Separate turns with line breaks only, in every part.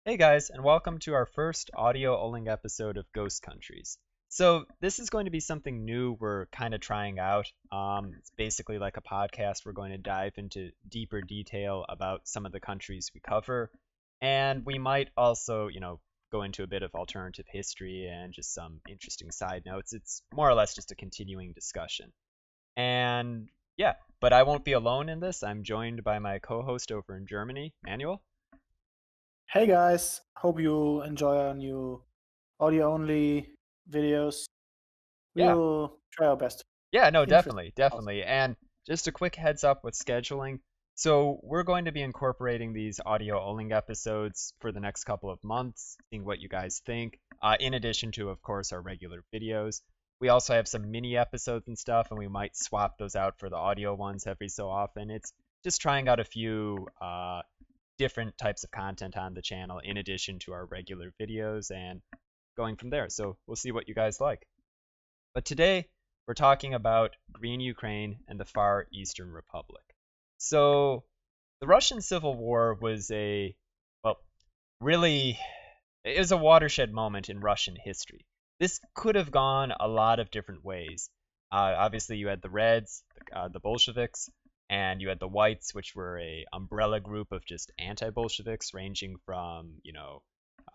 Hey guys, and welcome to our first audio-only episode of Ghost Countries. So, this is going to be something new we're kind of trying out. It's basically like a podcast. We're going to dive into deeper detail about some of the countries we cover, and we might also, go into a bit of alternative history and just some interesting side notes. It's more or less just a continuing discussion. And yeah, but I won't be alone in this. I'm joined by my co-host over in Germany, Manuel.
Hey guys, hope you enjoy our new audio only videos. We
Yeah,
will try our best.
Yeah, no,
Interesting.
definitely,
Also.
definitely. And just a quick heads up with scheduling. So we're going to be incorporating these audio only episodes for the next couple of months, seeing what you guys think, in addition to, of course, our regular videos. We also have some mini episodes and stuff, and we might swap those out for the audio ones every so often. It's just trying out a few different types of content on the channel in addition to our regular videos and going from there. So we'll see what you guys like. But today, we're talking about Green Ukraine and the Far Eastern Republic. So, the Russian Civil War was well, really, it was a watershed moment in Russian history. This could have gone a lot of different ways. Obviously, you had the Reds, the Bolsheviks, and you had the Whites, which were a umbrella group of just anti-Bolsheviks, ranging from,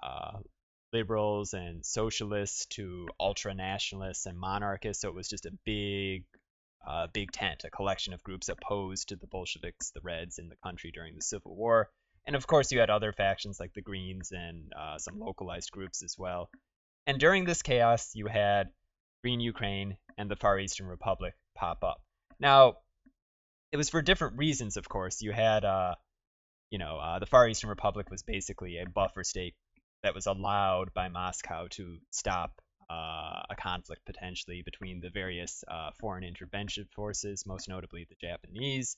uh, liberals and socialists to ultra nationalists and monarchists. So it was just a big tent, a collection of groups opposed to the Bolsheviks, the Reds in the country during the Civil War. And of course, you had other factions like the Greens and some localized groups as well. And during this chaos, you had Green Ukraine and the Far Eastern Republic pop up. Now, it was for different reasons, of course. You had the Far Eastern Republic was basically a buffer state that was allowed by Moscow to stop a conflict potentially between the various foreign intervention forces, most notably the Japanese.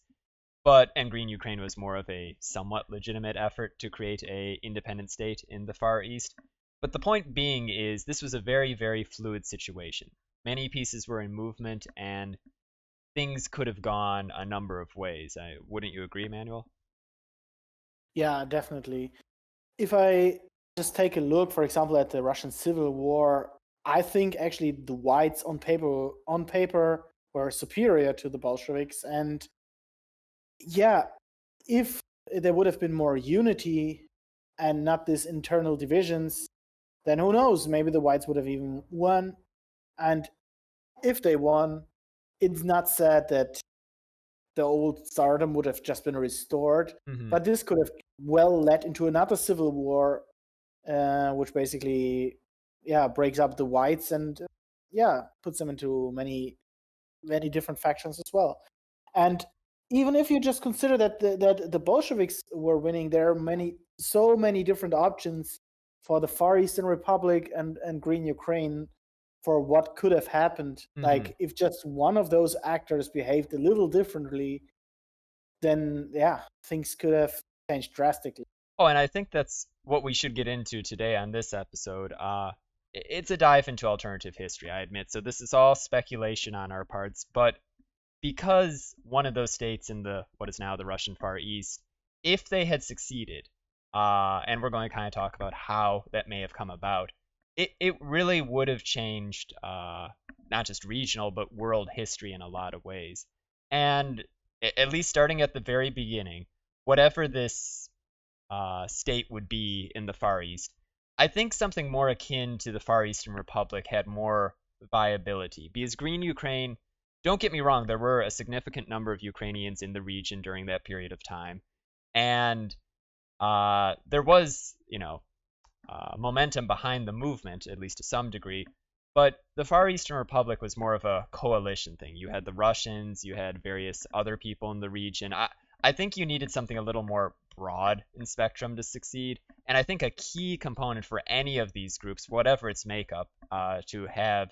And Green Ukraine was more of a somewhat legitimate effort to create a independent state in the Far East. But the point being is this was a very, very fluid situation. Many pieces were in movement, and things could have gone a number of ways. Wouldn't you agree, Manuel?
Yeah, definitely. If I just take a look, for example, at the Russian Civil War, I think actually the whites on paper were superior to the Bolsheviks. And yeah, if there would have been more unity and not these internal divisions, then who knows? Maybe the whites would have even won. And if they won, it's not said that the old Tsardom would have just been restored,
Hmm.
but this could have well led into another civil war, which basically, yeah, breaks up the whites and yeah, puts them into many different factions as well. And even if you just consider that the Bolsheviks were winning, there are so many different options for the Far Eastern Republic and Green Ukraine for what could have happened.
Hmm.
Like if just one of those actors behaved a little differently, then yeah, things could have changed drastically.
Oh, and I think that's what we should get into today on this episode. It's a dive into alternative history, I admit. So this is all speculation on our parts, but because one of those states in the what is now the Russian Far East, if they had succeeded, and we're going to kind of talk about how that may have come about, it really would have changed not just regional but world history in a lot of ways. And at least starting at the very beginning, whatever this state would be in the Far East. I think something more akin to the Far Eastern Republic had more viability because Green Ukraine, don't get me wrong, there were a significant number of Ukrainians in the region during that period of time. And there was, momentum behind the movement, at least to some degree. But the Far Eastern Republic was more of a coalition thing. You had the Russians, you had various other people in the region. I think you needed something a little more broad in spectrum to succeed. And I think a key component for any of these groups, whatever its makeup, to have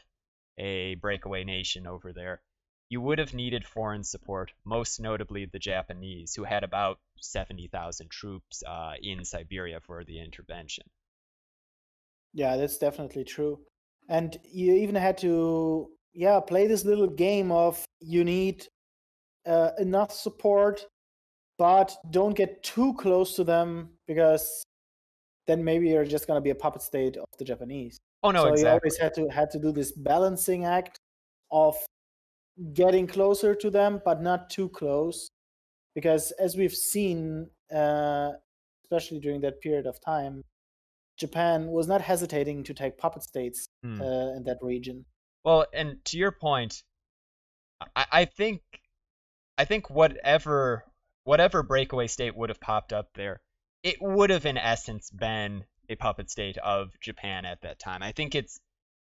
a breakaway nation over there, you would have needed foreign support, most notably the Japanese, who had about 70,000 troops in Siberia for the intervention.
Yeah, that's definitely true. And you even had to, yeah, play this little game of you need enough support, but don't get too close to them because then maybe you're just going to be a puppet state of the Japanese.
Oh no,
So you always
exactly.
had to do this balancing act of getting closer to them, but not too close, because as we've seen, especially during that period of time, Japan was not hesitating to take puppet states
Hmm.
in that region.
Well, and to your point, I think whatever breakaway state would have popped up there, it would have in essence been a puppet state of Japan at that time. I think it's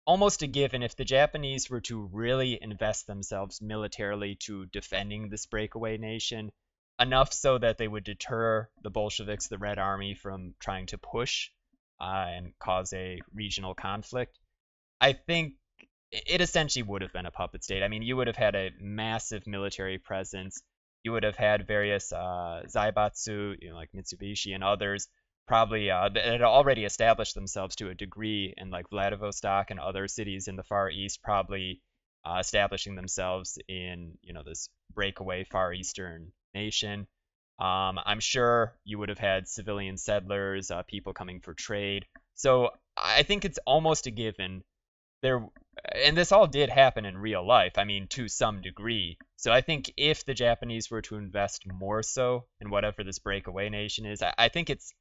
almost a given if the Japanese were to really invest themselves militarily to defending this breakaway nation, enough so that they would deter the Bolsheviks, the Red Army, from trying to push and cause a regional conflict. I think it essentially would have been a puppet state. I mean, you would have had a massive military presence. You would have had various zaibatsu, like Mitsubishi and others, probably that had already established themselves to a degree in like Vladivostok and other cities in the Far East, probably establishing themselves in this breakaway Far Eastern nation. I'm sure you would have had civilian settlers, people coming for trade. So I think it's almost a given there, and this all did happen in real life, I mean, to some degree. So I think if the Japanese were to invest more so in whatever this breakaway nation is, I think it's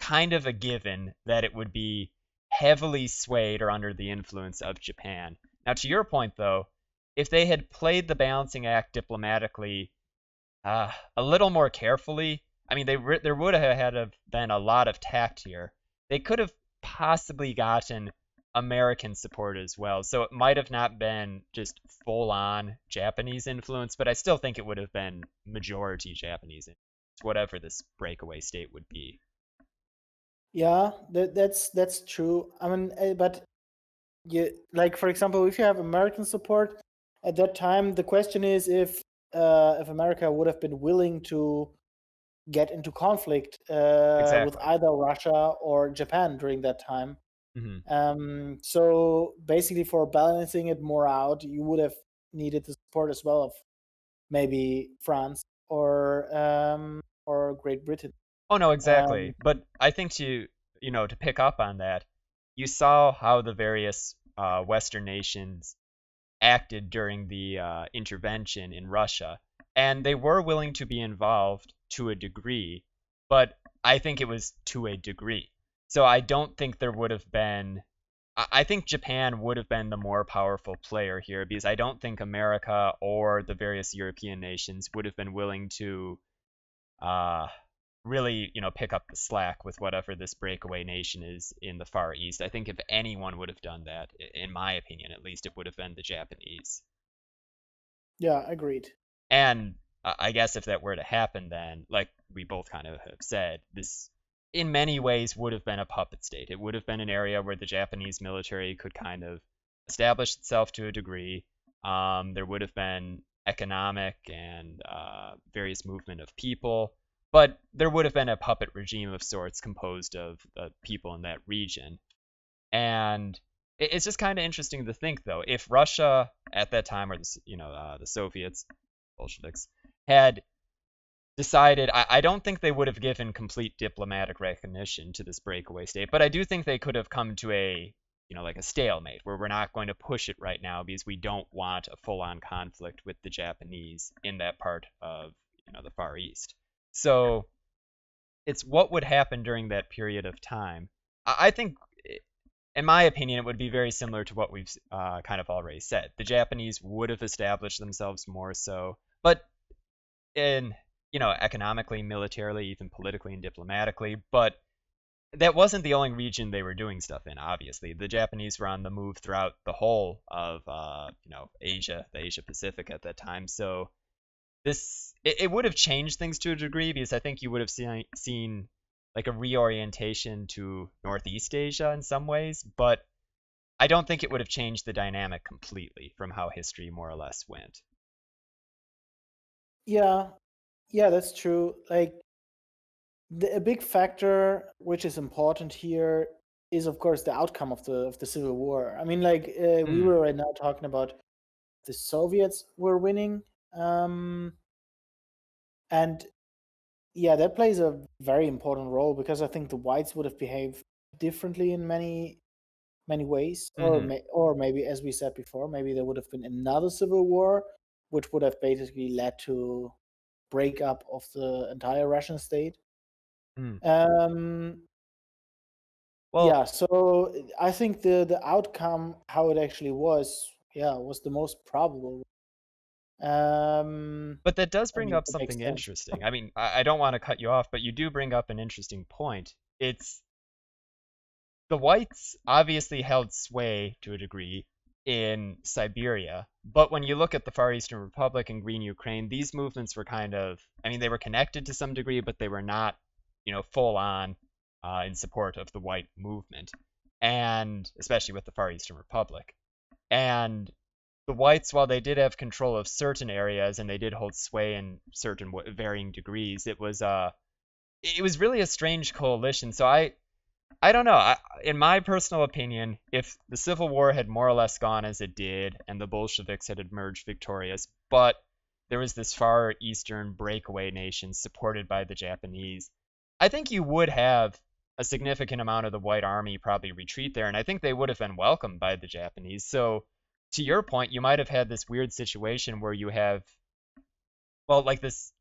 kind of a given that it would be heavily swayed or under the influence of Japan. Now, to your point, though, if they had played the balancing act diplomatically a little more carefully, I mean, there would have had been a lot of tact here. They could have possibly gotten American support as well. So it might have not been just full on Japanese influence, but I still think it would have been majority Japanese influence, whatever this breakaway state would be.
Yeah, that's true. I mean, but like for example, if you have American support at that time, the question is if America would have been willing to get into conflict with
Exactly.
either Russia or Japan during that time.
Hmm.
So basically, for balancing it more out, you would have needed the support as well of maybe France or Great Britain.
Oh no,
Um,
exactly. But I think to pick up on that, you saw how the various Western nations acted during the intervention in Russia, and they were willing to be involved to a degree, but I think it was to a degree. So I don't think there would have been. I think Japan would have been the more powerful player here because I don't think America or the various European nations would have been willing to uh, really, pick up the slack with whatever this breakaway nation is in the Far East. I think if anyone would have done that, in my opinion at least, it would have been the Japanese.
yeah, agreed.
And I guess if that were to happen, then, like we both kind of have said, this in many ways would have been a puppet state. It would have been an area where the Japanese military could kind of establish itself to a degree. There would have been economic and various movement of people, but there would have been a puppet regime of sorts composed of the people in that region. And it's just kind of interesting to think, though, if Russia at that time, or the Soviets, Bolsheviks, had decided, I don't think they would have given complete diplomatic recognition to this breakaway state, but I do think they could have come to like a stalemate where we're not going to push it right now because we don't want a full-on conflict with the Japanese in that part of, the Far East. So it's what would happen during that period of time. I think, in my opinion, it would be very similar to what we've kind of already said. The Japanese would have established themselves more so, but in economically, militarily, even politically and diplomatically. But that wasn't the only region they were doing stuff in. Obviously, the Japanese were on the move throughout the whole of Asia, the Asia Pacific at that time. So it would have changed things to a degree because I think you would have seen like a reorientation to Northeast Asia in some ways, but I don't think it would have changed the dynamic completely from how history more or less went.
Yeah, yeah, that's true. Like a big factor which is important here is of course the outcome of the civil war. I mean, like we
Hmm.
were right now talking about the Soviets were winning, and yeah, that plays a very important role because I think the whites would have behaved differently in many ways, or
Hmm.
or maybe, as we said before, maybe there would have been another civil war, which would have basically led to breakup of the entire Russian state.
Mm.
Um,
Well,
yeah, so I think the outcome, how it actually was, yeah, was the most probable. Um,
but that does
I
bring
mean,
up
it makes
something
sense.
interesting. I mean, I don't want to cut you off, but you do bring up an interesting point. It's the whites obviously held sway to a degree in Siberia, but when you look at the Far Eastern Republic and Green Ukraine, these movements were kind of, I mean, they were connected to some degree, but they were not, full on in support of the white movement, and especially with the Far Eastern Republic. And the whites, while they did have control of certain areas and they did hold sway in certain varying degrees, it was really a strange coalition. So I don't know. In my personal opinion, if the Civil War had more or less gone as it did and the Bolsheviks had emerged victorious, but there was this far eastern breakaway nation supported by the Japanese, I think you would have a significant amount of the White Army probably retreat there, and I think they would have been welcomed by the Japanese. So, to your point, you might have had this weird situation where you have, well, like this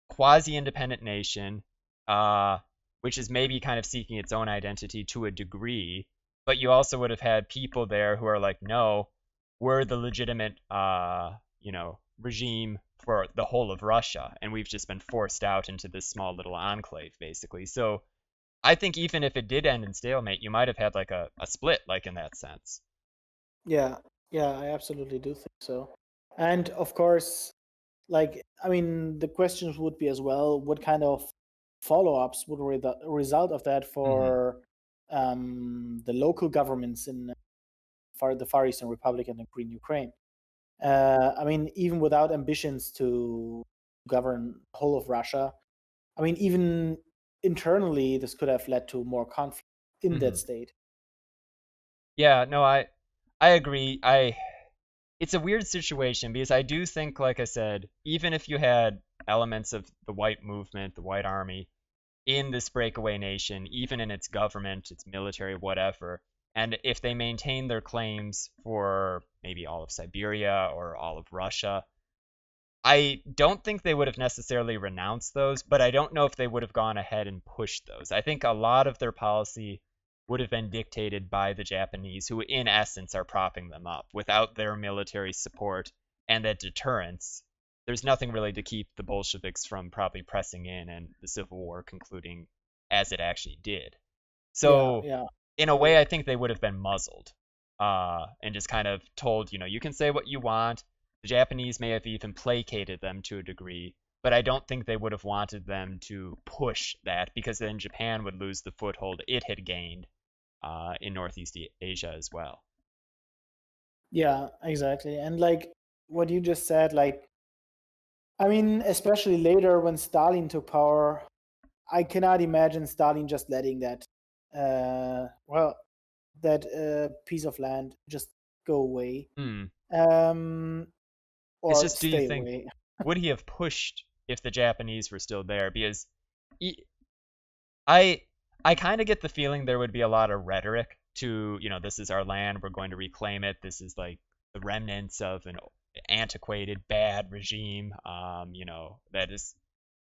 quasi-independent nation, uh, which is maybe kind of seeking its own identity to a degree, but you also would have had people there who are like, no, we're the legitimate, regime for the whole of Russia, and we've just been forced out into this small little enclave, basically. So I think even if it did end in stalemate, you might have had like a split, like in that sense.
Yeah, yeah, I absolutely do think so. And of course, like, I mean, the questions would be as well, what kind of follow-ups would result of that
Hmm.
for the local governments in the Far Eastern Republic and the Green Ukraine? I mean, even without ambitions to govern the whole of Russia, I mean, even internally, this could have led to more conflict in that
Hmm.
state.
Yeah, no, I agree. It's a weird situation because I do think, like I said, even if you had elements of the white movement, the white army in this breakaway nation, even in its government, its military, whatever, and if they maintain their claims for maybe all of Siberia or all of Russia, I don't think they would have necessarily renounced those, but I don't know if they would have gone ahead and pushed those. I think a lot of their policy would have been dictated by the Japanese, who in essence are propping them up. Without their military support and that deterrence, there's nothing really to keep the Bolsheviks from probably pressing in and the Civil War concluding as it actually did.
Yeah,
So,
yeah,
in a way,
totally.
I think they would have been muzzled, and just kind of told, you can say what you want. The Japanese may have even placated them to a degree, but I don't think they would have wanted them to push that because then Japan would lose the foothold it had gained in Northeast Asia as well.
Yeah, exactly. And like what you just said, like, I mean, especially later when Stalin took power, I cannot imagine Stalin just letting well, that piece of land just go away,
Hmm.
um,
It's
or
just, do you
stay
think,
away.
would he have pushed if the Japanese were still there? Because he, I I kind of get the feeling there would be a lot of rhetoric to, this is our land, we're going to reclaim it. This is like the remnants of an antiquated bad regime, that is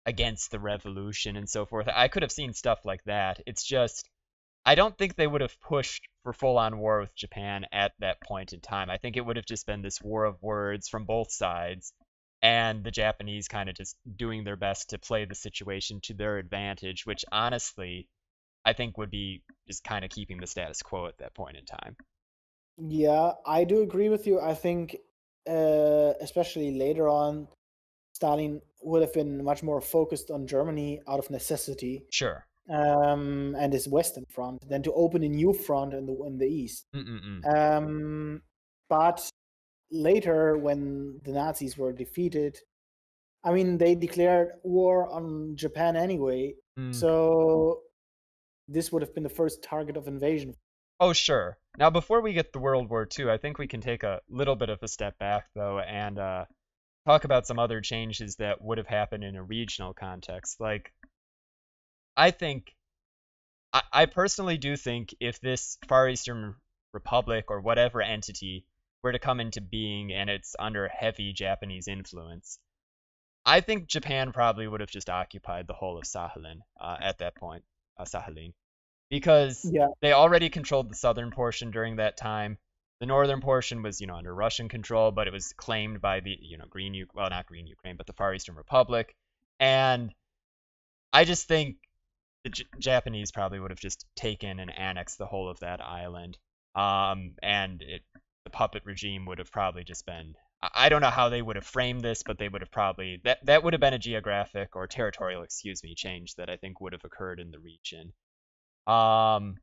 against the revolution and so forth. I could have seen stuff like that. It's just I don't think they would have pushed for full-on war with Japan at that point in time. I think it would have just been this war of words from both sides, and the Japanese kind of just doing their best to play the situation to their advantage, which honestly I think would be just kind of keeping the status quo at that point in time.
Yeah, I do agree with you. I think, especially later on, Stalin would have been much more focused on Germany out of necessity,
Sure.
and his Western front than to open a new front in the East.
Mm-mm-mm.
But later, when the Nazis were defeated, I mean, they declared war on Japan anyway.
Mm.
So this would have been the first target of invasion.
Oh, sure. Now, before we get to World War II, I think we can take a little bit of a step back, though, and talk about some other changes that would have happened in a regional context. Like, I think, I personally do think if this Far Eastern Republic or whatever entity were to come into being and it's under heavy Japanese influence, I think Japan probably would have just occupied the whole of Sakhalin at that point, Sakhalin, because
Yeah,
they already controlled the southern portion during that time. The northern portion was, under Russian control, but it was claimed by the, well, not Green Ukraine, but the Far Eastern Republic. And I just think the Japanese probably would have just taken and annexed the whole of that island. And the puppet regime would have probably just been. I don't know how they would have framed this, but they would have probably that would have been a geographic or territorial, excuse me, change that I think would have occurred in the region. Um,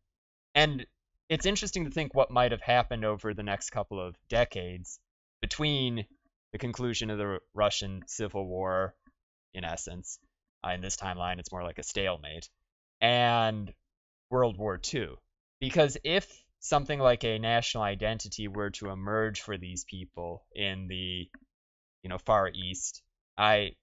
and it's interesting to think what might have happened over the next couple of decades between the conclusion of the Russian Civil War, in essence. In this timeline, it's more like a stalemate, and World War II. Because if something like a national identity were to emerge for these people in the, Far East, I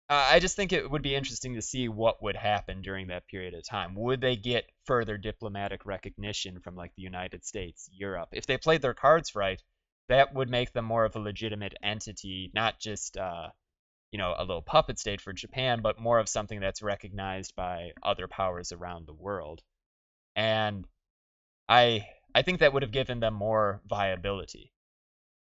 I just think it would be interesting to see what would happen during that period of time. Would they get further diplomatic recognition from like the United States, Europe? If they played their cards right, that would make them more of a legitimate entity, not just a little puppet state for Japan, but more of something that's recognized by other powers around the world. And I think that would have given them more viability.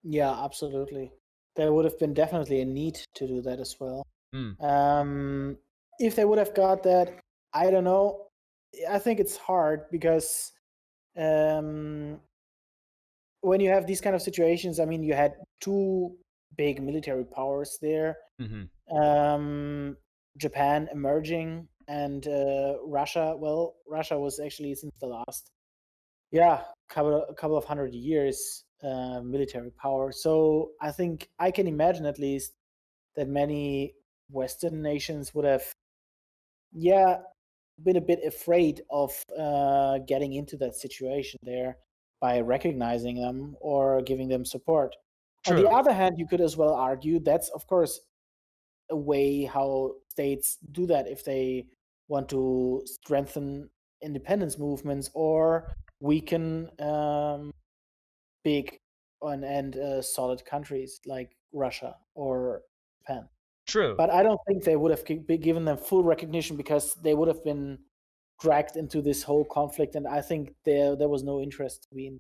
yeah, absolutely. There would have been definitely a need to do that as well.
Hmm.
Um, if they would have got that, I don't know. I think it's hard because um, when you have these kind of situations, I mean, you had two big military powers there,
Hmm.
um, Japan emerging and Russia. Well, Russia was actually since the last, yeah, couple of 100 years military power. So I think I can imagine at least that many Western nations would have, yeah, been a bit afraid of getting into that situation there by recognizing them or giving them support. On the
True.
other hand, you could as well argue that's, of course, a way how states do that if they want to strengthen independence movements or weaken big and solid countries like Russia or Japan.
True.
But I don't think they would have given them full recognition because they would have been dragged into this whole conflict, and I think there was no interest to be in.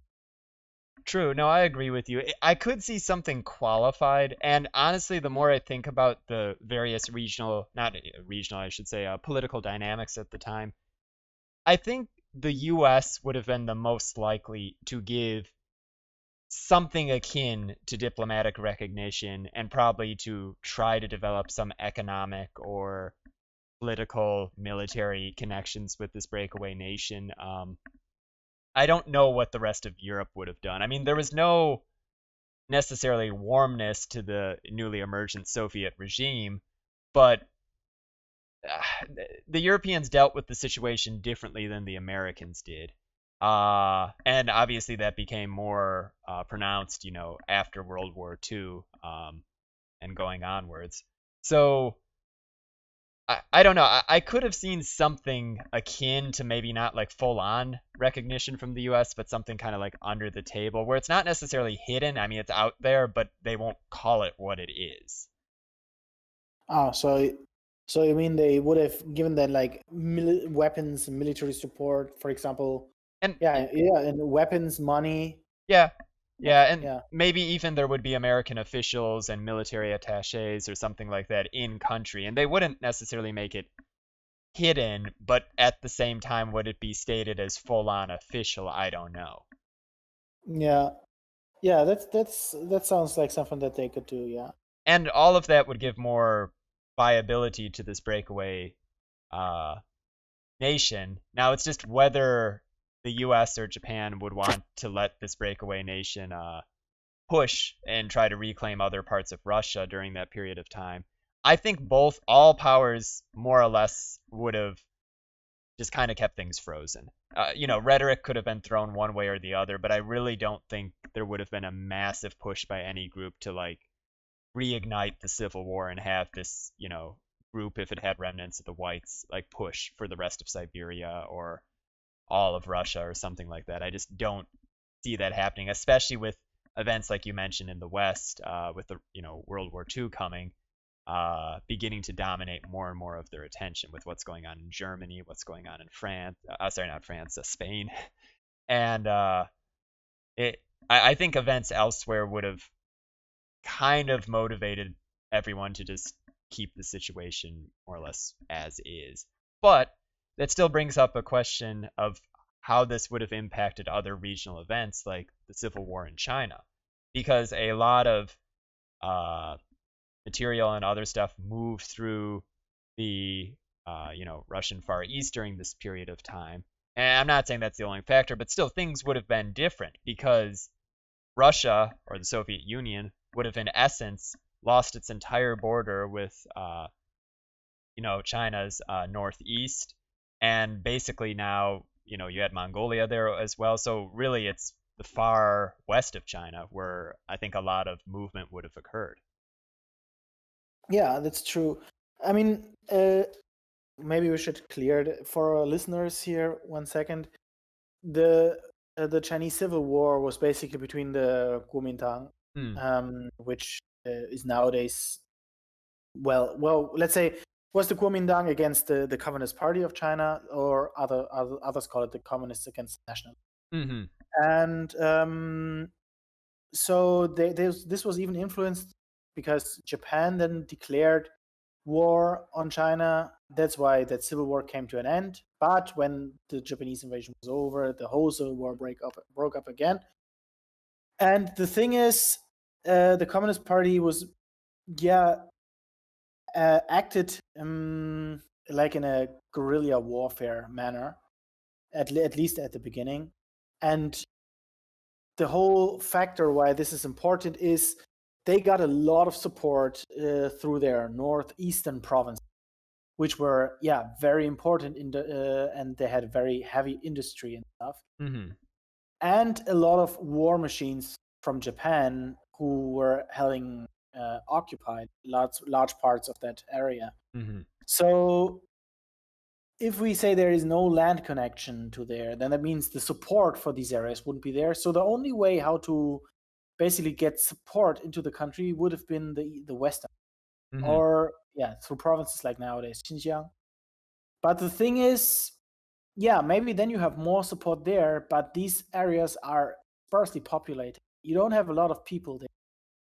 True. No, I agree with you. I could see something qualified, and honestly, the more I think about the various regional, not regional, I should say, political dynamics at the time, I think the U.S. would have been the most likely to give something akin to diplomatic recognition and probably to try to develop some economic or political military connections with this breakaway nation. I don't know what the rest of Europe would have done. I mean, there was no necessarily warmness to the newly emergent Soviet regime, but the Europeans dealt with the situation differently than the Americans did. And obviously that became more pronounced, after World War II, and going onwards. So I don't know. I could have seen something akin to maybe not like full on recognition from the US, but something kind of like under the table where it's not necessarily hidden. I mean, it's out there, but they won't call it what it is.
Oh, so you mean they would have given them like weapons, military support, for example?
And
Yeah, and weapons, money.
yeah, yeah, and
Yeah,
maybe even there would be American officials and military attaches or something like that in country, and they wouldn't necessarily make it hidden, but at the same time, would it be stated as full on official? I don't know.
yeah, yeah. That sounds like something that they could do. Yeah.
And all of that would give more viability to this breakaway uh, nation. Now it's just whether the U.S. or Japan would want to let this breakaway nation push and try to reclaim other parts of Russia during that period of time. I think all powers more or less would have just kind of kept things frozen. Rhetoric could have been thrown one way or the other, but I really don't think there would have been a massive push by any group to like reignite the Civil War and have this, group, if it had remnants of the whites, like push for the rest of Siberia or all of Russia or something like that. I just don't see that happening, especially with events like you mentioned in the West, with the World War II coming, beginning to dominate more and more of their attention with what's going on in Germany, what's going on in France. Sorry, not France, Spain, and it. I think events elsewhere would have kind of motivated everyone to just keep the situation more or less as is. But that still brings up a question of how this would have impacted other regional events like the Civil War in China, because a lot of uh, material and other stuff moved through the Russian Far East during this period of time. And I'm not saying that's the only factor, but still things would have been different because Russia or the Soviet Union would have, in essence, lost its entire border with, China's northeast, and basically now, you had Mongolia there as well. So really, it's the far west of China where I think a lot of movement would have occurred.
Yeah, that's true. I mean, maybe we should clear it for our listeners here 1 second. The Chinese Civil War was basically between the Kuomintang,
Hmm.
which is nowadays, well, let's say, was the Kuomintang against the Communist Party of China, or others call it the Communists against the National.
Mm-hmm.
And so this was even influenced because Japan then declared war on China. That's why that civil war came to an end. But when the Japanese invasion was over, the whole civil war broke up again. And the thing is, the Communist Party was, yeah, acted like in a guerrilla warfare manner, at least at the beginning. And the whole factor why this is important is they got a lot of support through their northeastern province, which were, yeah, very important in the and they had very heavy industry and stuff,
Mm-hmm.
and a lot of war machines from Japan who were having occupied large parts of that area.
Mm-hmm.
So if we say there is no land connection to there, then that means the support for these areas wouldn't be there. So the only way how to basically get support into the country would have been the western,
Mm-hmm.
or yeah, through provinces like nowadays Xinjiang. But the thing is, yeah, maybe then you have more support there, but these areas are sparsely populated. You don't have a lot of people there,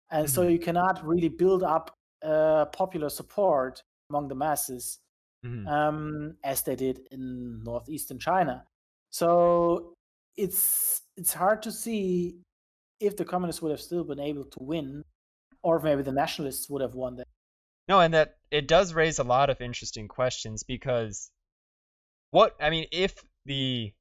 and so
Mm-hmm.
you cannot really build up popular support among the masses
Mm-hmm.
as they did in northeastern China. So it's hard to see if the communists would have still been able to win, or if maybe the nationalists would have won that.
No, and that it does raise a lot of interesting questions because I mean, if the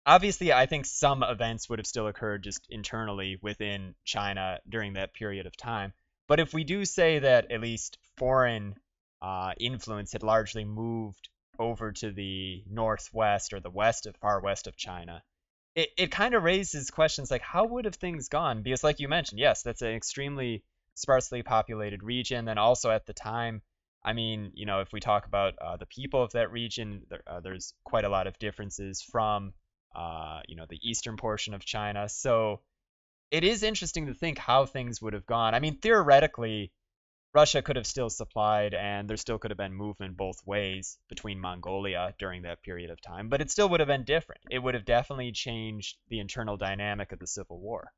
obviously, I think some events would have still occurred just internally within China during that period of time. But if we do say that at least foreign influence had largely moved over to the northwest or the far west of China, it kind of raises questions like how would have things gone? Because, like you mentioned, yes, that's an extremely sparsely populated region. Then also at the time, I mean, if we talk about the people of that region, there's quite a lot of differences from the eastern portion of China. So it is interesting to think how things would have gone. I mean, theoretically, Russia could have still supplied, and there still could have been movement both ways between Mongolia during that period of time, but it still would have been different. It would have definitely changed the internal dynamic of the Civil War.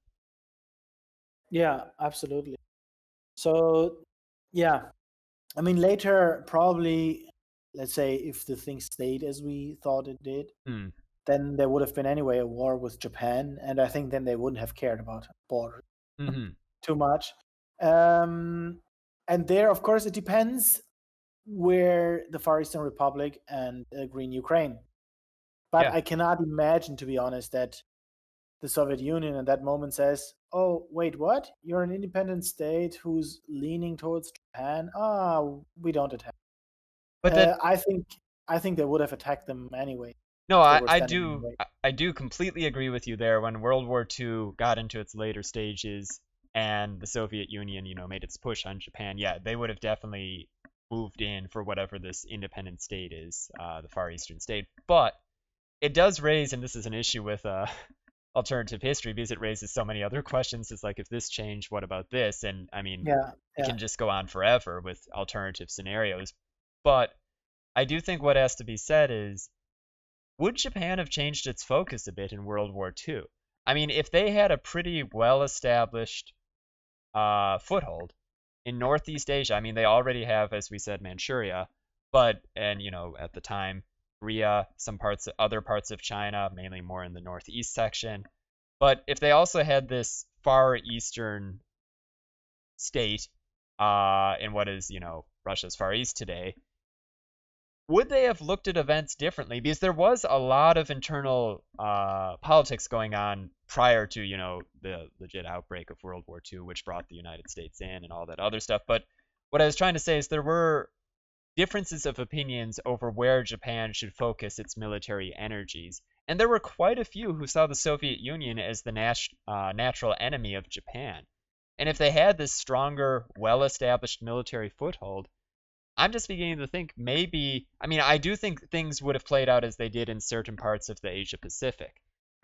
Yeah, absolutely. So yeah, I mean, later probably, let's say if the thing stayed as we thought it did,
Hmm.
then there would have been anyway a war with Japan, and I think then they wouldn't have cared about borders
Mm-hmm.
too much. Um, and there, of course, it depends where the Far Eastern Republic and Green Ukraine. But
Yeah.
I cannot imagine, to be honest, that the Soviet Union at that moment says, "Oh, wait, what? You're an independent state who's leaning towards Japan. Ah, we don't attack."
But that
I think they would have attacked them anyway
No,
if they
I,
were
I
standing in the
do
way.
I do completely agree with you there. When World War II got into its later stages and the Soviet Union, made its push on Japan, yeah, they would have definitely moved in for whatever this independent state is, the Far Eastern state. But it does raise, and this is an issue with alternative history because it raises so many other questions. It's like, if this changed, what about this? And I mean,
Yeah,
it
yeah.
can just go on forever with alternative scenarios. But I do think what has to be said is, would Japan have changed its focus a bit in World War II? I mean, if they had a pretty well established foothold in Northeast Asia, I mean, they already have, as we said, Manchuria, but, and, at the time, Korea, some parts, other parts of China, mainly more in the northeast section. But if they also had this far eastern state in what is, Russia's Far East today, would they have looked at events differently? Because there was a lot of internal politics going on prior to, the legit outbreak of World War II, which brought the United States in and all that other stuff. But what I was trying to say is there were differences of opinions over where Japan should focus its military energies. And there were quite a few who saw the Soviet Union as the natural enemy of Japan. And if they had this stronger, well established military foothold, I'm just beginning to think maybe, I mean, I do think things would have played out as they did in certain parts of the Asia Pacific.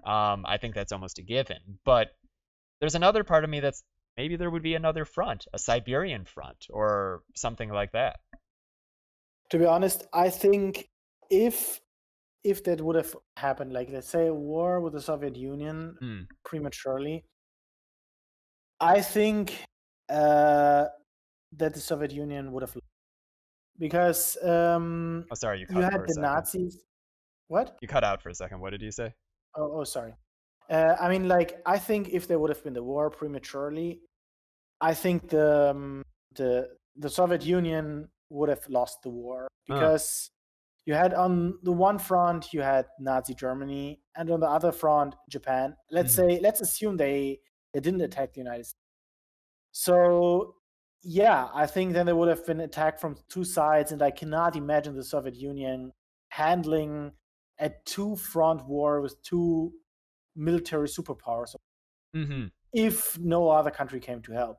I think that's almost a given. But there's another part of me that's maybe there would be another front, a Siberian front or something like that.
To be honest, I think if if that would have happened, like let's say a war with the Soviet Union
Hmm.
prematurely, I think uh, that the Soviet Union would have, because
Oh, sorry, you
you
cut
had
for a
the
second.
Nazis. What?
You cut out for a second. What did you say?
Oh, sorry. I mean, like, I think if there would have been the war prematurely, I think the Soviet Union would have lost the war,
Uh,
because you had, on the one front you had Nazi Germany, and on the other front Japan.
mhm.
Let's assume they didn't attack the United States. So yeah, I think then there would have been attack from two sides, and I cannot imagine the Soviet Union handling a two-front war with two military superpowers
Mhm.
if no other country came to help.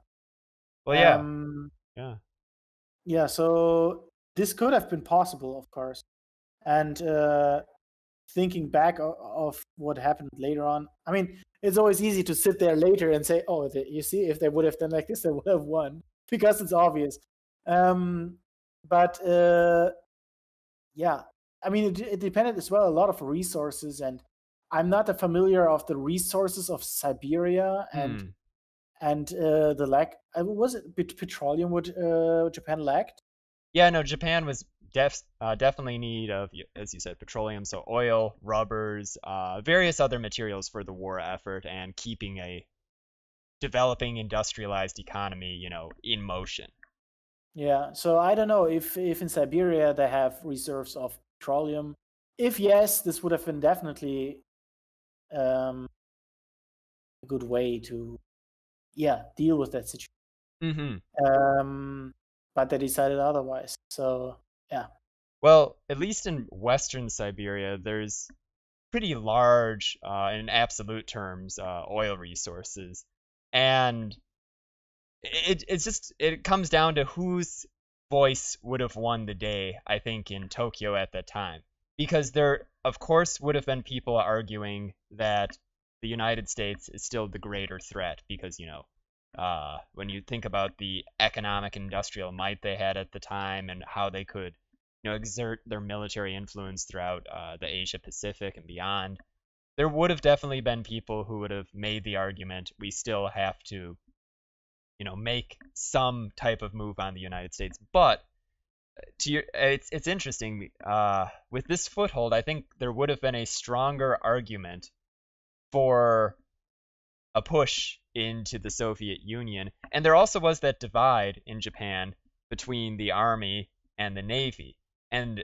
Well, yeah.
Um,
Yeah.
yeah, so this could have been possible, of course. And thinking back of what happened later on, I mean, it's always easy to sit there later and say, "Oh, you see, if they would have done like this, they would have won," because it's obvious. Um, but yeah, I mean, it depended as well a lot of resources, and I'm not a familiar of the resources of Siberia,
Hmm.
and the lack. Was it petroleum? Would Japan lacked?
Yeah, no, Japan was definitely in need of, as you said, petroleum, so oil, rubbers, various other materials for the war effort and keeping a developing industrialized economy, in motion.
Yeah, so I don't know if in Siberia they have reserves of petroleum. If yes, this would have been definitely um, a good way to, yeah, deal with that situation.
Hmm.
Um, but they decided otherwise. So yeah,
Well, at least in Western Siberia, there's pretty large, in absolute terms, oil resources. And it comes down to whose voice would have won the day, I think, in Tokyo at that time. Because there, of course, would have been people arguing that the United States is still the greater threat because, when you think about the economic industrial might they had at the time and how they could, exert their military influence throughout the Asia Pacific and beyond, there would have definitely been people who would have made the argument we still have to, make some type of move on the United States. But it's interesting. With this foothold, I think there would have been a stronger argument for a push into the Soviet Union, and there also was that divide in Japan between the army and the navy. And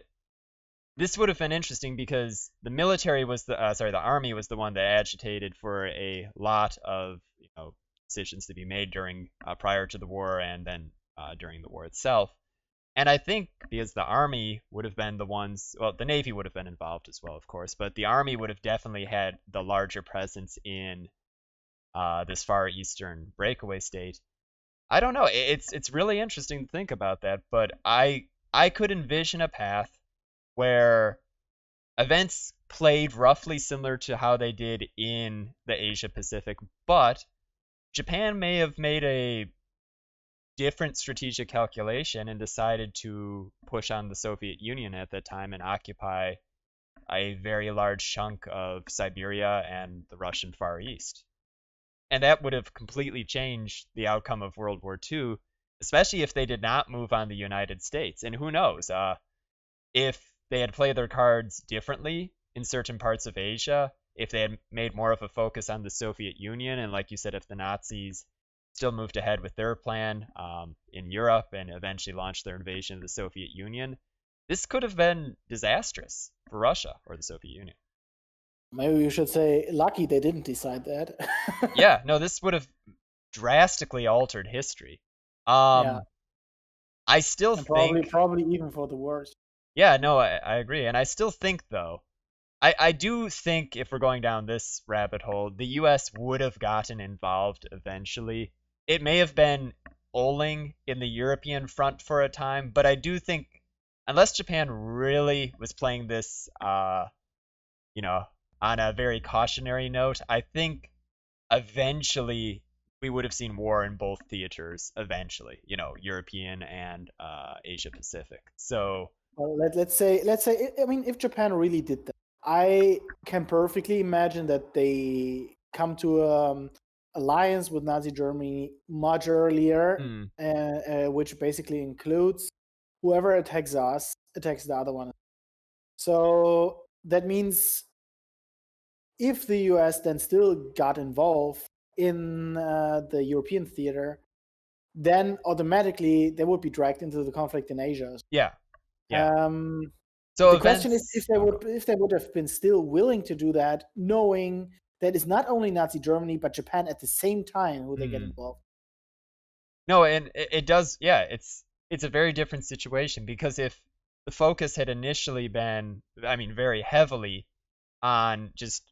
this would have been interesting because the military was the army was the one that agitated for a lot of, decisions to be made during prior to the war and then during the war itself. And I think because the army would have been the ones, well, the navy would have been involved as well, of course, but the army would have definitely had the larger presence in this far eastern breakaway state. I don't know. It's really interesting to think about that, but I could envision a path where events played roughly similar to how they did in the Asia Pacific, but Japan may have made a different strategic calculation and decided to push on the Soviet Union at that time and occupy a very large chunk of Siberia and the Russian Far East. And that would have completely changed the outcome of World War II, especially if they did not move on the United States. And who knows, if they had played their cards differently in certain parts of Asia, if they had made more of a focus on the Soviet Union, and like you said, if the Nazis still moved ahead with their plan in Europe and eventually launched their invasion of the Soviet Union, this could have been disastrous for Russia or the Soviet Union.
Maybe you should say lucky they didn't decide that.
Yeah, no, this would have drastically altered history.
Yeah,
Um, I still
and probably
think,
probably even for the worse.
yeah, no, I agree. And I still think, though, I do think if we're going down this rabbit hole, the US would have gotten involved eventually. It may have been Oling in the European front for a time, but I do think, unless Japan really was playing this, you know, on a very cautionary note, I think eventually we would have seen war in both theaters eventually, European and Asia Pacific. So,
Well, let's say I mean if Japan really did that, I can perfectly imagine that they come to alliance with Nazi Germany much earlier,
hmm,
which basically includes whoever attacks us attacks the other one. So that means if the US then still got involved in the European theater, then automatically they would be dragged into the conflict in Asia.
yeah, yeah.
Um,
So
the question is
events, oh, go.
if they would have been still willing to do that, knowing that it's not only Nazi Germany but Japan at the same time who they get
Hmm.
involved.
No, and it does, yeah, it's a very different situation because if the focus had initially been, I mean, very heavily on just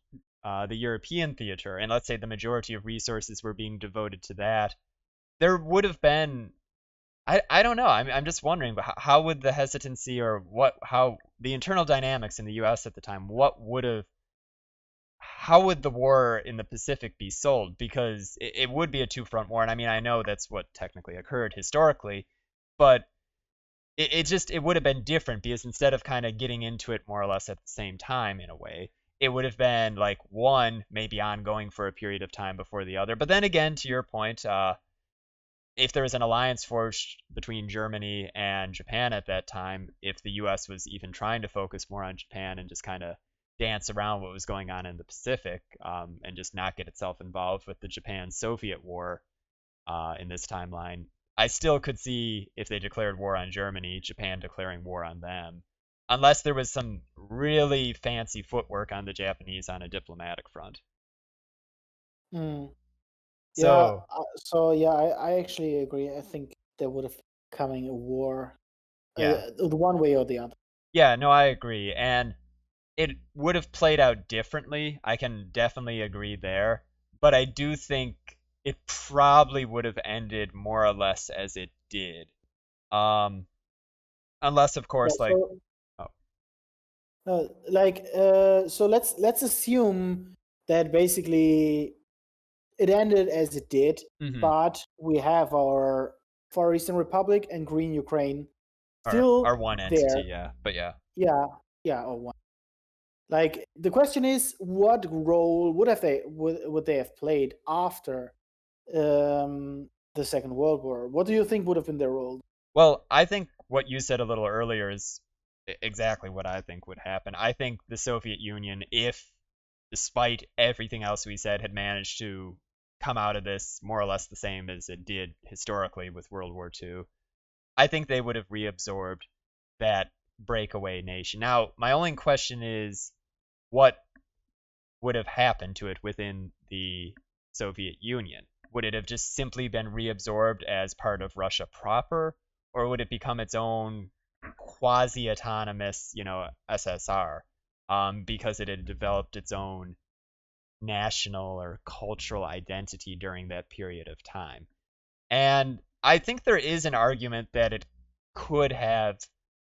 the European theater, and let's say the majority of resources were being devoted to that, there would have been, I don't know, I'm just wondering, but how would the hesitancy or how the internal dynamics in the U.S. at the time, how would the war in the Pacific be sold? Because it would be a two-front war, and I mean, I know that's what technically occurred historically, but it would have been different because instead of kind of getting into it more or less at the same time in a way, it would have been like one maybe ongoing for a period of time before the other. But then again, to your point, if there was an alliance forged between Germany and Japan at that time, if the US was even trying to focus more on Japan and just kind of dance around what was going on in the Pacific, and just not get itself involved with the Japan Soviet war in this timeline, I still could see if they declared war on Germany, Japan declaring war on them, unless there was some really fancy footwork on the Japanese on a diplomatic front.
Mm. Yeah.
So,
So yeah, I actually agree. I think there would have coming a war,
yeah.
the one way or the other.
Yeah, no, I agree. And it would have played out differently. I can definitely agree there. But I do think it probably would have ended more or less as it did. Um, unless, of
Yeah.
course, like,
So
oh,
so let's assume that basically it ended as it did,
hmm,
but we have our Far Eastern Republic and Green Ukraine
our
still
one entity,
there.
yeah. But yeah.
Yeah, yeah, or one. Like the question is, what role would they have played after the Second World War? What do you think would have been their role?
Well, I think what you said a little earlier is exactly what I think would happen. I think the Soviet Union, if despite everything else we said, had managed to come out of this more or less the same as it did historically with World War II, I think they would have reabsorbed that breakaway nation. Now, my only question is what would have happened to it within the Soviet Union? Would it have just simply been reabsorbed as part of Russia proper, or would it become its own quasi-autonomous, SSR, because it had developed its own national or cultural identity during that period of time. And I think there is an argument that it could have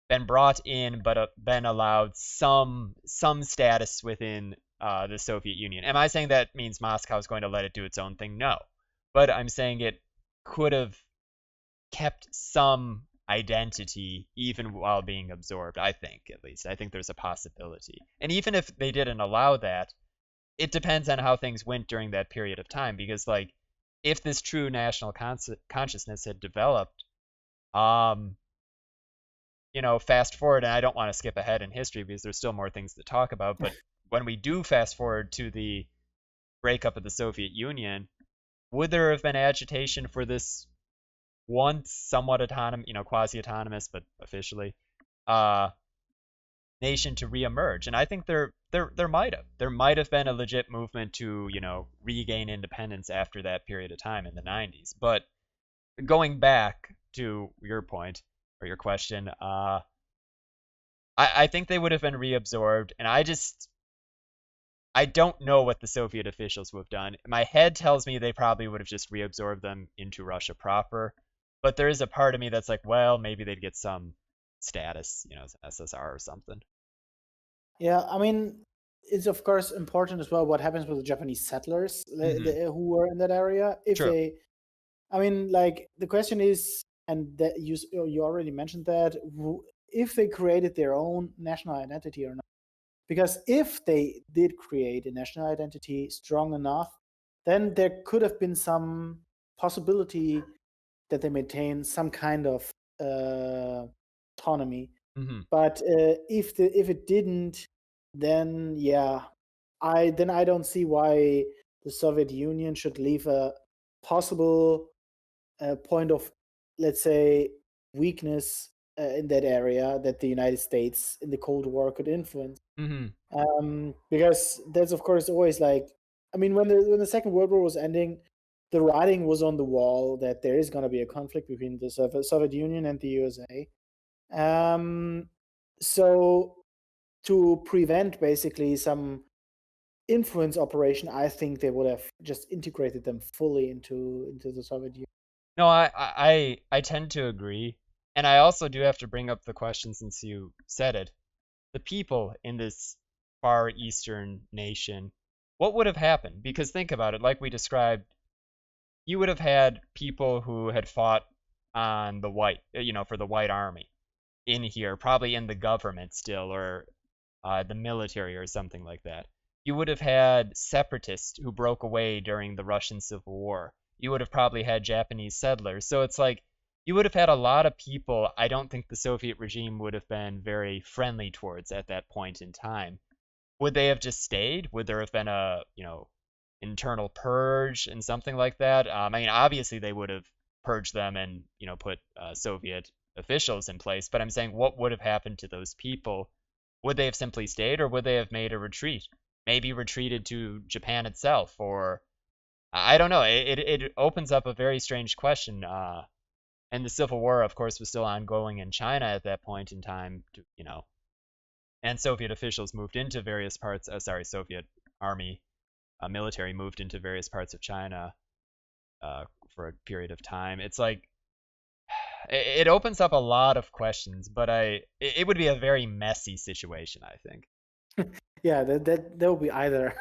been brought in, but been allowed some status within the Soviet Union. Am I saying that means Moscow is going to let it do its own thing? No, but I'm saying it could have kept some identity even while being absorbed. I think, at least, I think there's a possibility. And even if they didn't allow that, it depends on how things went during that period of time, because like if this true national consciousness had developed, um fast forward, and I don't want to skip ahead in history because there's still more things to talk about, but when we do fast forward to the breakup of the Soviet Union, would there have been agitation for this once somewhat autonomous, quasi-autonomous but officially uh nation to reemerge? And I think there might have been a legit movement to regain independence after that period of time in the 90s. But going back to your point or your question, I think they would have been reabsorbed, and I don't know what the Soviet officials would have done. My head tells me they probably would have just reabsorbed them into Russia proper, but there is a part of me that's like, well, maybe they'd get some status, as SSR or something.
Yeah, I mean, it's of course important as well what happens with the Japanese settlers
Hmm.
who were in that area. If
True.
they, I mean, like the question is, and that you already mentioned that if they created their own national identity or not. Because if they did create a national identity strong enough, then there could have been some possibility that they maintain some kind of uh, autonomy.
Hmm.
But if it didn't, then yeah, I don't see why the Soviet Union should leave a possible point of, let's say, weakness in that area that the United States in the Cold War could influence.
Hmm.
Because that's of course always like, I mean, when the Second World War was ending, the writing was on the wall that there is going to be a conflict between the Soviet Union and the USA. Um, so to prevent basically some influence operation, I think they would have just integrated them fully into the Soviet Union.
No, I tend to agree. And I also do have to bring up the question, since you said it. The people in this far eastern nation, what would have happened? Because think about it, like we described, you would have had people who had fought on the for the white army in here, probably in the government still, or the military or something like that. You would have had separatists who broke away during the Russian Civil War. You would have probably had Japanese settlers. So it's like you would have had a lot of people I don't think the Soviet regime would have been very friendly towards at that point in time. Would they have just stayed? Would there have been a, internal purge and something like that? I mean, obviously they would have purged them and, put Soviet officials in place. But I'm saying, what would have happened to those people? Would they have simply stayed, or would they have made a retreat? Maybe retreated to Japan itself, or I don't know. It opens up a very strange question. And the Civil War, of course, was still ongoing in China at that point in time. And Soviet officials moved into various parts. Soviet army military moved into various parts of China for a period of time. It's like it opens up a lot of questions, but it would be a very messy situation, I think.
Yeah, that will be either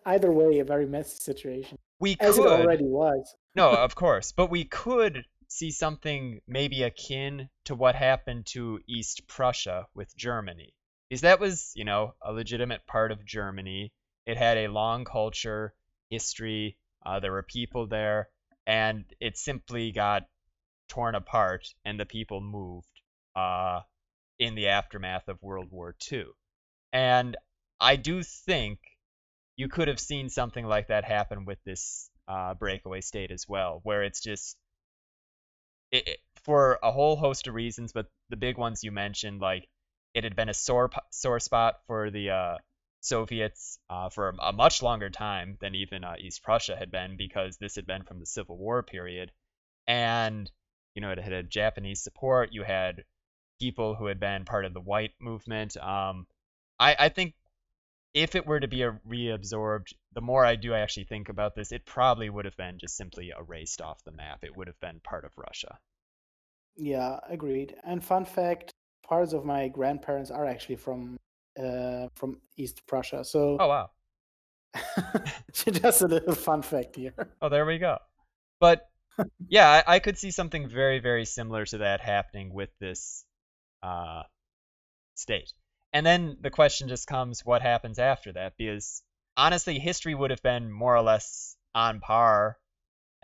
either way a very messy situation,
We
as it
could,
already was.
no, of course, but we could see something maybe akin to what happened to East Prussia with Germany. Because that was, a legitimate part of Germany. It had a long culture, history, there were people there, and it simply got torn apart, and the people moved uh, in the aftermath of World War II. And I do think you could have seen something like that happen with this breakaway state as well, where it's just for a whole host of reasons, but the big ones you mentioned, like it had been a sore spot for the Soviets for a much longer time than even East Prussia had been, because this had been from the Civil War period, and it had Japanese support. You had people who had been part of the white movement. I think if it were to be reabsorbed, the more I actually think about this, it probably would have been just simply erased off the map. It would have been part of Russia.
Yeah, agreed. And fun fact, parts of my grandparents are actually from East Prussia. So
Oh, wow.
just a little fun fact here.
Oh, there we go. But yeah, I could see something very, very similar to that happening with this uh, state. And then the question just comes, what happens after that? Because honestly, history would have been more or less on par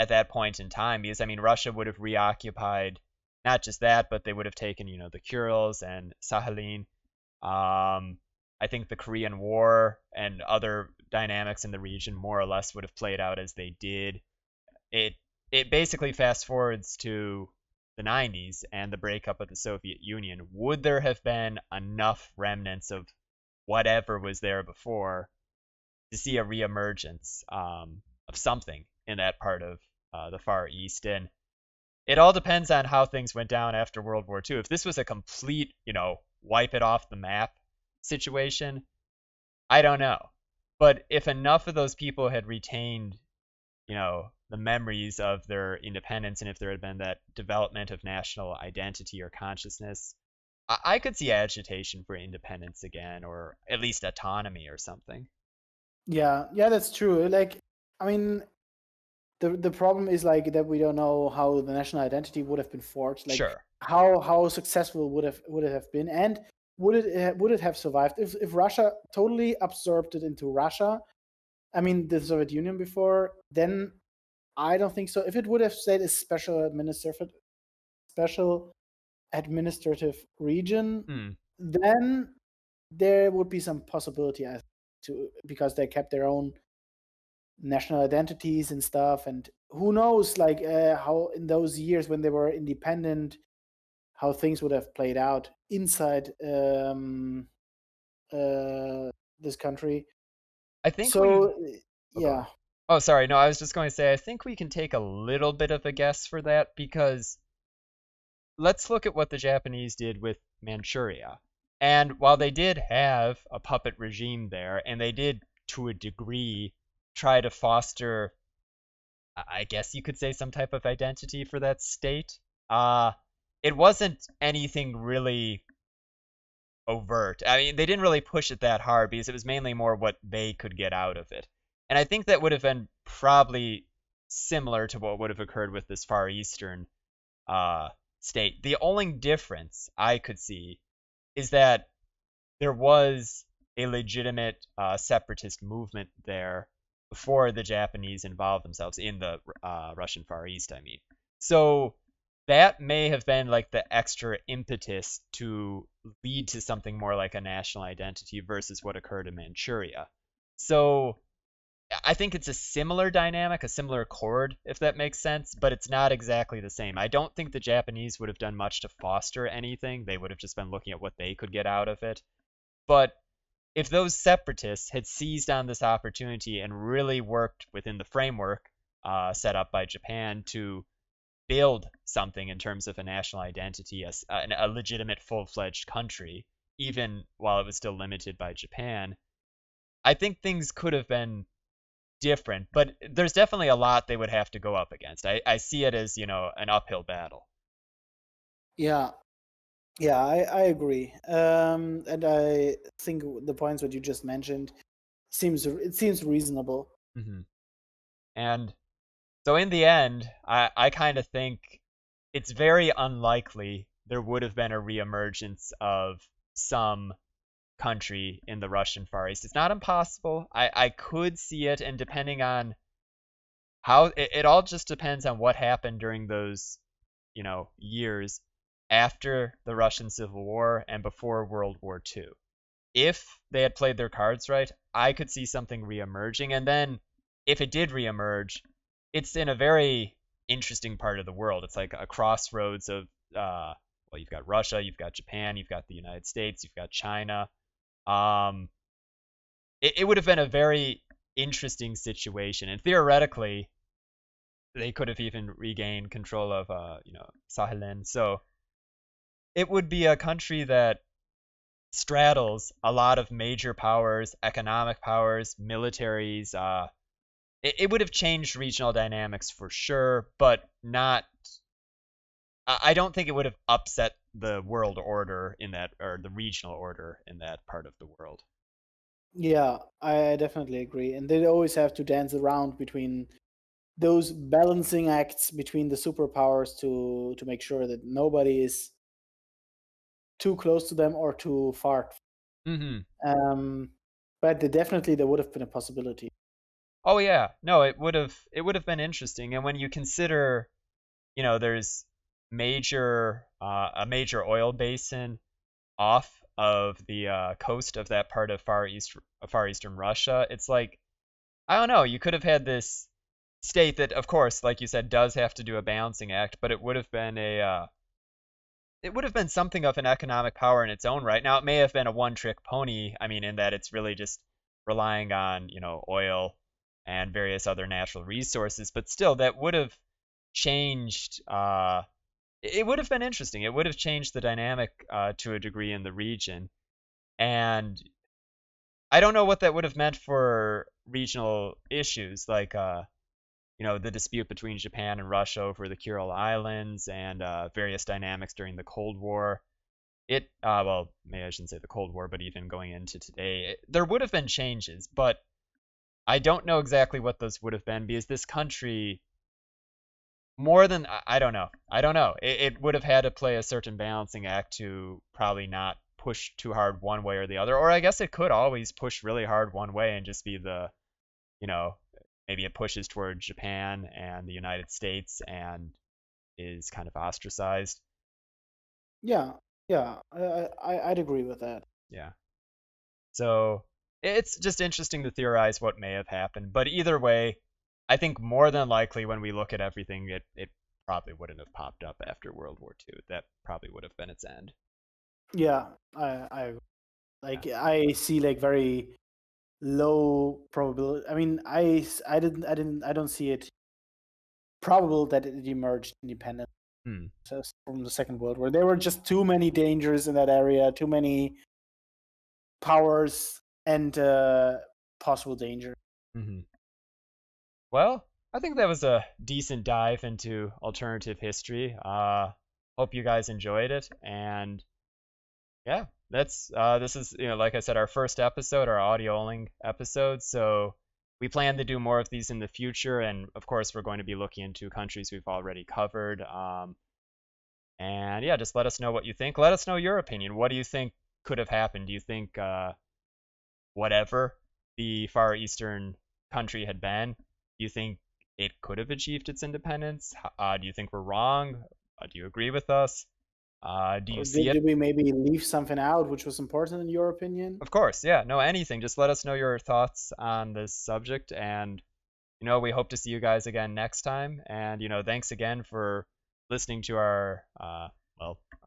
at that point in time. Because I mean, Russia would have reoccupied not just that, but they would have taken, the Kurils and Sakhalin. I think the Korean War and other dynamics in the region more or less would have played out as they did. It it basically fast forwards to the 90s and the breakup of the Soviet Union. Would there have been enough remnants of whatever was there before to see a reemergence of something in that part of the Far East? And it all depends on how things went down after World War II. If this was a complete, wipe it off the map situation, I don't know. But if enough of those people had retained, the memories of their independence, and if there had been that development of national identity or consciousness, I could see agitation for independence again, or at least autonomy or something.
Yeah, yeah, that's true. Like, I mean, the problem is like that we don't know how the national identity would have been forged. Like,
Sure.
how successful would it have been, and would it have survived if Russia totally absorbed it into Russia? I mean, the Soviet Union before, then I don't think so. If it would have stayed a special administrative region,
Hmm.
then there would be some possibility to, because they kept their own national identities and stuff. And who knows, like how in those years when they were independent, how things would have played out inside uh, this country.
I think
So
we. Oh, go
yeah,
on. Oh, sorry. No, I was just going to say, I think we can take a little bit of a guess for that because let's look at what the Japanese did with Manchuria. And while they did have a puppet regime there, and they did, to a degree, try to foster, I guess you could say, some type of identity for that state, uh, it wasn't anything really overt. I mean, they didn't really push it that hard because it was mainly more what they could get out of it. And I think that would have been probably similar to what would have occurred with this Far Eastern uh, state. The only difference I could see is that there was a legitimate separatist movement there before the Japanese involved themselves in the Russian Far East, I mean. So that may have been like the extra impetus to lead to something more like a national identity versus what occurred in Manchuria. So I think it's a similar dynamic, a similar chord, if that makes sense, but it's not exactly the same. I don't think the Japanese would have done much to foster anything. They would have just been looking at what they could get out of it. But if those separatists had seized on this opportunity and really worked within the framework set up by Japan to build something in terms of a national identity, a legitimate full-fledged country, even while it was still limited by Japan, I think things could have been different, but there's definitely a lot they would have to go up against. I see it as, an uphill battle.
yeah, yeah, I agree. And I think the points that you just mentioned seems reasonable.
Hmm. And so in the end, I kind of think it's very unlikely there would have been a reemergence of some country in the Russian Far East. It's not impossible. I could see it, and depending on how it all just depends on what happened during those, years after the Russian Civil War and before World War II. If they had played their cards right, I could see something reemerging. And then if it did reemerge, it's in a very interesting part of the world. It's like a crossroads of, well, you've got Russia, you've got Japan, you've got the United States, you've got China. Um, it would have been a very interesting situation. And theoretically, they could have even regained control of, Sakhalin. So it would be a country that straddles a lot of major powers, economic powers, militaries. It would have changed regional dynamics for sure, but not. I don't think it would have upset the world order in that, or the regional order in that part of the world.
Yeah, I definitely agree. And they always have to dance around between those balancing acts between the superpowers to make sure that nobody is too close to them or too far.
Hmm.
Um, but definitely there would have been a possibility.
Oh yeah, no, it would have been interesting. And when you consider, there's a major oil basin off of the coast of that part of Far Eastern Russia, it's like I don't know. You could have had this state that, of course, like you said, does have to do a balancing act, but it would have been something of an economic power in its own right. Now, it may have been a one-trick pony. I mean, in that it's really just relying on, oil and various other natural resources, but still, that would have changed. It would have been interesting. It would have changed the dynamic to a degree in the region, and I don't know what that would have meant for regional issues like the dispute between Japan and Russia over the Kuril Islands and various dynamics during the Cold War. Well, maybe I shouldn't say the Cold War, but even going into today, there would have been changes, but I don't know exactly what those would have been because this country, more than, I don't know. I don't know. It would have had to play a certain balancing act to probably not push too hard one way or the other. Or I guess it could always push really hard one way and just be you know, maybe it pushes toward Japan and the United States and is kind of ostracized.
Yeah, yeah, I'd agree with that.
Yeah. So it's just interesting to theorize what may have happened. But either way, I think more than likely when we look at everything, it probably wouldn't have popped up after World War II. That probably would have been its end.
Yeah, I
Yeah.
like I see like very low probability. I mean, I don't see it probable that it emerged independent
Hmm.
from the Second World War. There were just too many dangers in that area, too many powers and possible danger.
Hmm. Well, I think that was a decent dive into alternative history. Hope you guys enjoyed it, and yeah, this is like I said, our first episode, our audio only episode. So we plan to do more of these in the future, and of course, we're going to be looking into countries we've already covered. And yeah, just let us know what you think. Let us know your opinion. What do you think could have happened? Do you think whatever the Far Eastern country had been, do you think it could have achieved its independence? Do you think we're wrong? Do you agree with us? Do you
Or
see it?
did we maybe leave something out which was important in your opinion?
Of course, yeah. No, anything. Just let us know your thoughts on this subject. And, we hope to see you guys again next time. And, thanks again for listening to our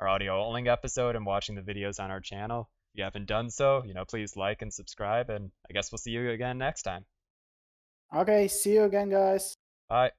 audio only episode and watching the videos on our channel. If you haven't done so, please like and subscribe. And I guess we'll see you again next time.
Okay, see you again, guys.
Bye.